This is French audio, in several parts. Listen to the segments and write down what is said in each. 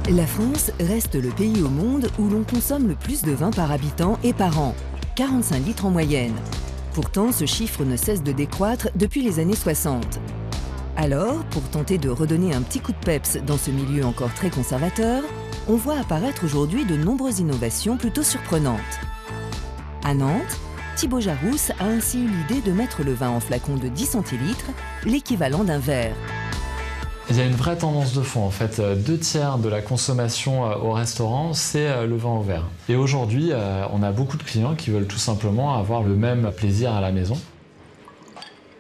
La France reste le pays au monde où l'on consomme le plus de vin par habitant et par an, 45 litres en moyenne. Pourtant, ce chiffre ne cesse de décroître depuis les années 60. Alors, pour tenter de redonner un petit coup de peps dans ce milieu encore très conservateur, on voit apparaître aujourd'hui de nombreuses innovations plutôt surprenantes. À Nantes, Thibaut Jarousse a ainsi eu l'idée de mettre le vin en flacon de 10 centilitres, l'équivalent d'un verre. Il y a une vraie tendance de fond en fait. 2/3 de la consommation au restaurant, c'est le vin au verre. Et aujourd'hui, on a beaucoup de clients qui veulent tout simplement avoir le même plaisir à la maison.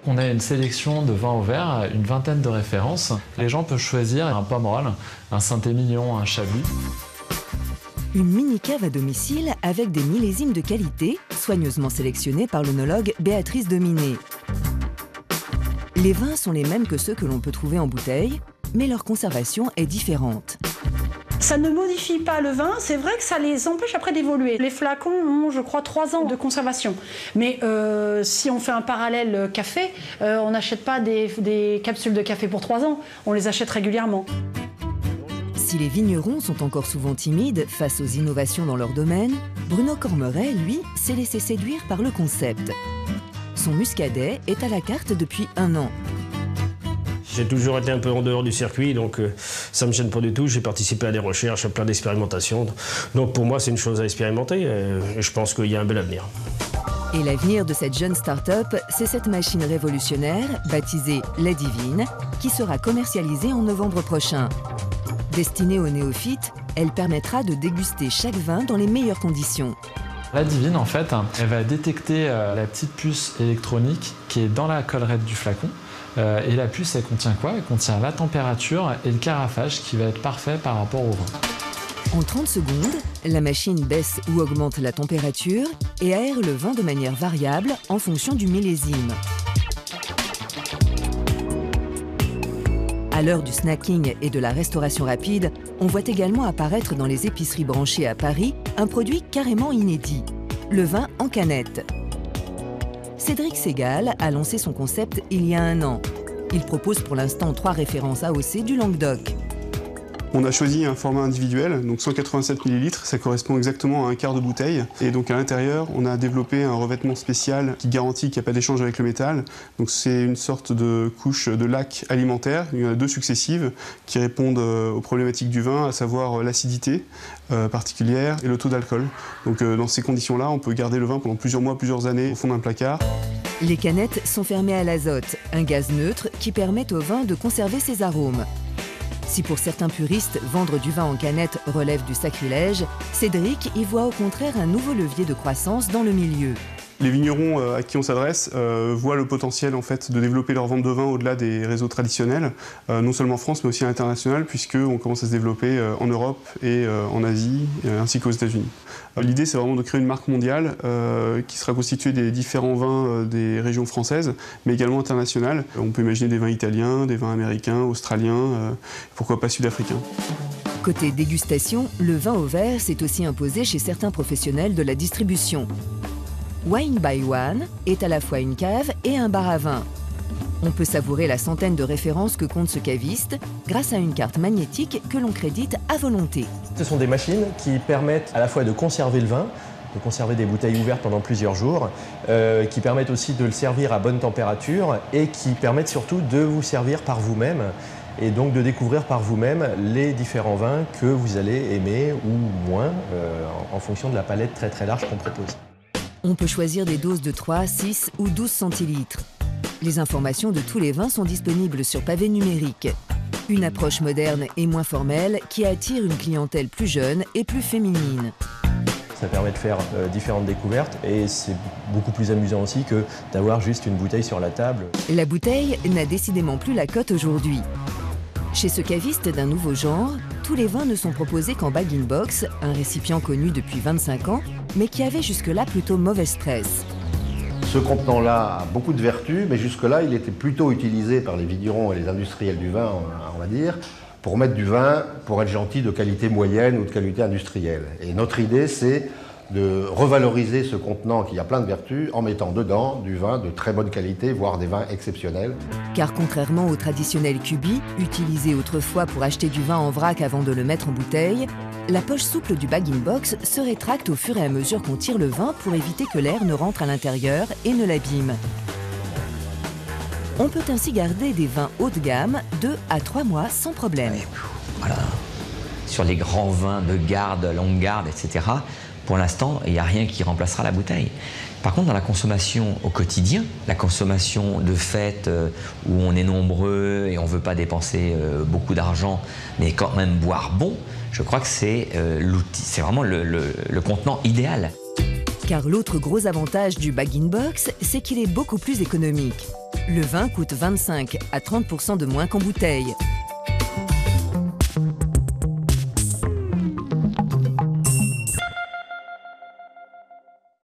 On a une sélection de vins au verre, une vingtaine de références. Les gens peuvent choisir un Pomerol, un Saint-Émilion, un Chablis. Une mini-cave à domicile avec des millésimes de qualité, soigneusement sélectionnés par l'œnologue Béatrice Dominé. Les vins sont les mêmes que ceux que l'on peut trouver en bouteille, mais leur conservation est différente. Ça ne modifie pas le vin, c'est vrai que ça les empêche après d'évoluer. Les flacons ont, je crois, 3 ans de conservation. Mais si on fait un parallèle café, on n'achète pas des capsules de café pour 3 ans, on les achète régulièrement. Si les vignerons sont encore souvent timides face aux innovations dans leur domaine, Bruno Cormeret, lui, s'est laissé séduire par le concept. Son muscadet est à la carte depuis 1 an. J'ai toujours été un peu en dehors du circuit, donc ça ne me gêne pas du tout. J'ai participé à des recherches, à plein d'expérimentations. Donc pour moi, c'est une chose à expérimenter et je pense qu'il y a un bel avenir. Et l'avenir de cette jeune start-up, c'est cette machine révolutionnaire, baptisée La Divine, qui sera commercialisée en novembre prochain. Destinée aux néophytes, elle permettra de déguster chaque vin dans les meilleures conditions. La Divine, en fait, elle va détecter la petite puce électronique qui est dans la collerette du flacon. Et la puce, elle contient quoi? Elle contient la température et le carafage qui va être parfait par rapport au vin. En 30 secondes, la machine baisse ou augmente la température et aère le vin de manière variable en fonction du millésime. À l'heure du snacking et de la restauration rapide, on voit également apparaître dans les épiceries branchées à Paris un produit carrément inédit, le vin en canette. Cédric Ségal a lancé son concept il y a 1 an. Il propose pour l'instant 3 références AOC du Languedoc. On a choisi un format individuel, donc 187 ml, ça correspond exactement à un quart de bouteille. Et donc à l'intérieur, on a développé un revêtement spécial qui garantit qu'il n'y a pas d'échange avec le métal. Donc c'est une sorte de couche de laque alimentaire, il y en a 2 successives, qui répondent aux problématiques du vin, à savoir l'acidité particulière et le taux d'alcool. Donc dans ces conditions-là, on peut garder le vin pendant plusieurs mois, plusieurs années au fond d'un placard. Les canettes sont fermées à l'azote, un gaz neutre qui permet au vin de conserver ses arômes. Si pour certains puristes, vendre du vin en canette relève du sacrilège, Cédric y voit au contraire un nouveau levier de croissance dans le milieu. Les vignerons à qui on s'adresse voient le potentiel en fait, de développer leur vente de vin au-delà des réseaux traditionnels, non seulement en France mais aussi à l'international, puisqu'on commence à se développer en Europe et en Asie, ainsi qu'aux États-Unis. L'idée, c'est vraiment de créer une marque mondiale qui sera constituée des différents vins des régions françaises, mais également internationales. On peut imaginer des vins italiens, des vins américains, australiens, pourquoi pas sud-africains. Côté dégustation, le vin au verre s'est aussi imposé chez certains professionnels de la distribution. Wine by One est à la fois une cave et un bar à vin. On peut savourer la centaine de références que compte ce caviste grâce à une carte magnétique que l'on crédite à volonté. Ce sont des machines qui permettent à la fois de conserver le vin, de conserver des bouteilles ouvertes pendant plusieurs jours, qui permettent aussi de le servir à bonne température et qui permettent surtout de vous servir par vous-même et donc de découvrir par vous-même les différents vins que vous allez aimer ou moins en fonction de la palette très très large qu'on propose. On peut choisir des doses de 3, 6 ou 12 centilitres. Les informations de tous les vins sont disponibles sur pavé numérique. Une approche moderne et moins formelle qui attire une clientèle plus jeune et plus féminine. Ça permet de faire différentes découvertes et c'est beaucoup plus amusant aussi que d'avoir juste une bouteille sur la table. La bouteille n'a décidément plus la cote aujourd'hui. Chez ce caviste d'un nouveau genre, tous les vins ne sont proposés qu'en bag-in-box, un récipient connu depuis 25 ans, mais qui avait jusque-là plutôt mauvaise presse. Ce contenant-là a beaucoup de vertus, mais jusque-là, il était plutôt utilisé par les vignerons et les industriels du vin, on va dire, pour mettre du vin, pour être gentil, de qualité moyenne ou de qualité industrielle. Et notre idée, c'est de revaloriser ce contenant qui a plein de vertus en mettant dedans du vin de très bonne qualité, voire des vins exceptionnels. Car contrairement au traditionnel cubi, utilisé autrefois pour acheter du vin en vrac avant de le mettre en bouteille, la poche souple du bag-in-box se rétracte au fur et à mesure qu'on tire le vin pour éviter que l'air ne rentre à l'intérieur et ne l'abîme. On peut ainsi garder des vins haut de gamme 2 à 3 mois sans problème. Voilà. Sur les grands vins de garde, longue garde, etc., pour l'instant, il n'y a rien qui remplacera la bouteille. Par contre, dans la consommation au quotidien, la consommation de fêtes où on est nombreux et on ne veut pas dépenser beaucoup d'argent, mais quand même boire bon, je crois que c'est l'outil, c'est vraiment le contenant idéal. Car l'autre gros avantage du bag-in-box, c'est qu'il est beaucoup plus économique. Le vin coûte 25 à 30% de moins qu'en bouteille.